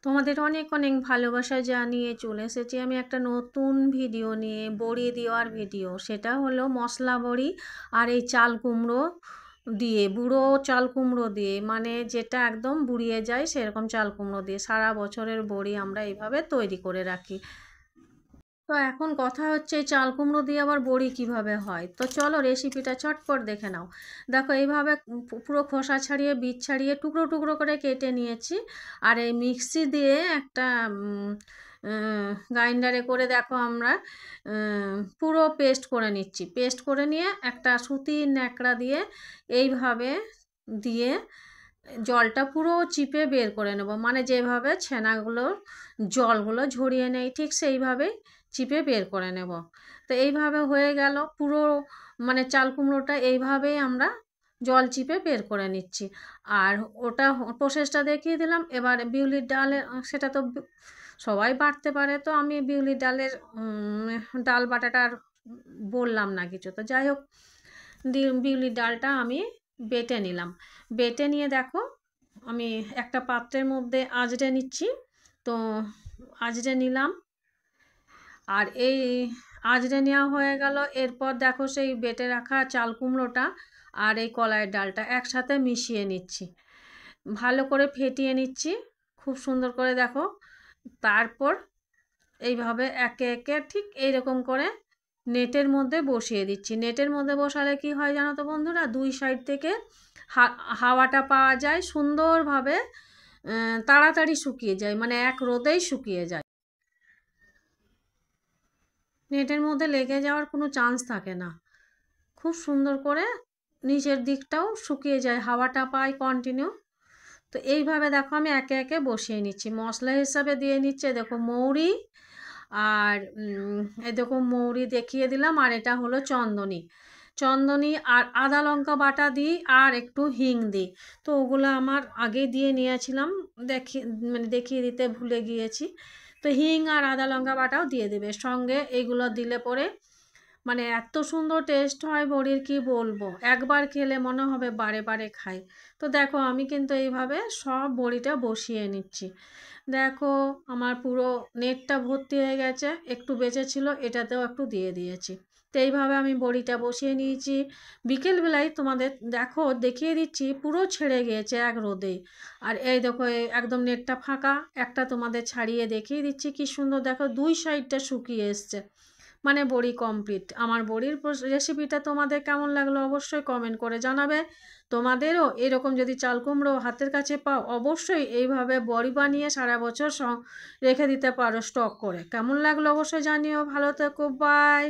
তোমাদের অনেক অনেক ভালোবাসা জানিয়ে চলে এসেছি আমি একটা নতুন ভিডিও নিয়ে, বড়ি দেওয়ার ভিডিও। সেটা হলো মশলা বড়ি আর এই চাল কুমড়ো দিয়ে, বুড়ো চাল কুমড়ো দিয়ে, মানে যেটা একদম বুড়িয়ে যায় সেরকম চাল কুমড়ো দিয়ে সারা বছরের বড়ি আমরা এইভাবে তৈরি করে রাখি। তো এখন কথা হচ্ছে এই চাল কুমড়ো দিয়ে আবার বড়ি কিভাবে হয়। তো চলো রেসিপিটা চটপট দেখে নাও। দেখো এইভাবে পুরো খোসা ছাড়িয়ে বীজ ছাড়িয়ে টুকরো টুকরো করে কেটে নিয়েছি। আর এই মিক্সি দিয়ে একটা গ্রাইন্ডারে করে দেখো আমরা পুরো পেস্ট করে নিচ্ছি। পেস্ট করে নিয়ে একটা সুতির ন্যাকড়া দিয়ে এইভাবে দিয়ে জলটা পুরো চিপে বের করে নেব, মানে যেভাবে ছানাগুলোর জলগুলো ঝরিয়ে নেই ঠিক সেইভাবেই চিপে বের করে নেব। তো এইভাবে হয়ে গেল পুরো, মানে চাল কুমড়োটা এইভাবেই আমরা জল চিপে বের করে নিচ্ছি। আর ওটা প্রসেসটা দেখিয়ে দিলাম। এবার বিউলির ডালের, সেটা তো সবাই বাটতে পারে, তো আমি বিউলির ডালের ডাল বাটাটা আর বললাম না কিছু। তো যাই হোক, বিউলির ডালটা আমি বেটে নিলাম। বেটে নিয়ে দেখো আমি একটা পাত্রের মধ্যে আঁচড়ে নিচ্ছি। তো আঁচড়ে নিলাম। আর এই আঁচড়ে নেওয়া হয়ে গেল। এরপর দেখো সেই বেটে রাখা চাল কুমড়োটা আর এই কলাইয়ের ডালটা একসাথে মিশিয়ে নিচ্ছি, ভালো করে ফেটিয়ে নিচ্ছি খুব সুন্দর করে। দেখো তারপর এইভাবে একে একে ঠিক এইরকম করে নেটের মধ্যে বসিয়ে দিচ্ছি। নেটের মধ্যে বসালে কি হয় জানো তো বন্ধুরা, দুই সাইড থেকে হাওয়াটা পাওয়া যায় সুন্দরভাবে, তাড়াতাড়ি শুকিয়ে যায়, মানে এক রোদেই শুকিয়ে যায়। নেটের মধ্যে লেগে যাওয়ার কোনো চান্স থাকে না, খুব সুন্দর করে নিচের দিকটাও শুকিয়ে যায়, হাওয়াটা পায় কন্টিনিউ। তো এইভাবে দেখো আমি একে একে বসিয়ে নিচ্ছি। মশলা হিসাবে দিয়ে নিচ্ছে দেখো মৌরি, আর এই দেখো মৌরি দেখিয়ে দিলাম, আর এটা হলো চন্দনী। চন্দনী আর আদা লঙ্কা বাটা দিই আর একটু হিং দিই। তো ওগুলো আমার আগে দিয়ে নিয়েছিলাম, মানে দেখিয়ে দিতে ভুলে গিয়েছি। তো হিং আর আদা লঙ্কা বাটাও দিয়ে দেবে সঙ্গে। এইগুলো দিলে পরে মানে এত সুন্দর টেস্ট হয় বড়ির, কি বলবো, একবার খেলে মনে হবে বারে বারে খাই। তো দেখো আমি কিন্তু এইভাবে সব বড়িটা বসিয়ে নিচ্ছি। দেখো আমার পুরো নেটটা ভর্তি হয়ে গেছে, একটু বেঁচে ছিল এটাতেও একটু দিয়ে দিয়েছি। তো এইভাবে আমি বড়িটা বসিয়ে নিয়েছি। বিকেলবেলায় তোমাদের দেখো দেখিয়ে দিচ্ছি পুরো ছেড়ে গিয়েছে এক রোদেই। আর এই দেখো একদম নেটটা ফাঁকা, একটা তোমাদের ছাড়িয়ে দেখিয়ে দিচ্ছি কি সুন্দর, দেখো দুই সাইডটা শুকিয়ে এসছে, মানে বড়ি কমপ্লিট। আমার বড়ির রেসিপিটা তোমাদের কেমন লাগলো অবশ্যই কমেন্ট করে জানাবে। তোমাদেরও এরকম যদি চাল কুমড়ো হাতের কাছে পাও অবশ্যই এইভাবে বড়ি বানিয়ে সারা বছর রেখে দিতে পারো স্টক করে। কেমন লাগলো অবশ্যই জানিও। ভালো থেকো, বাই।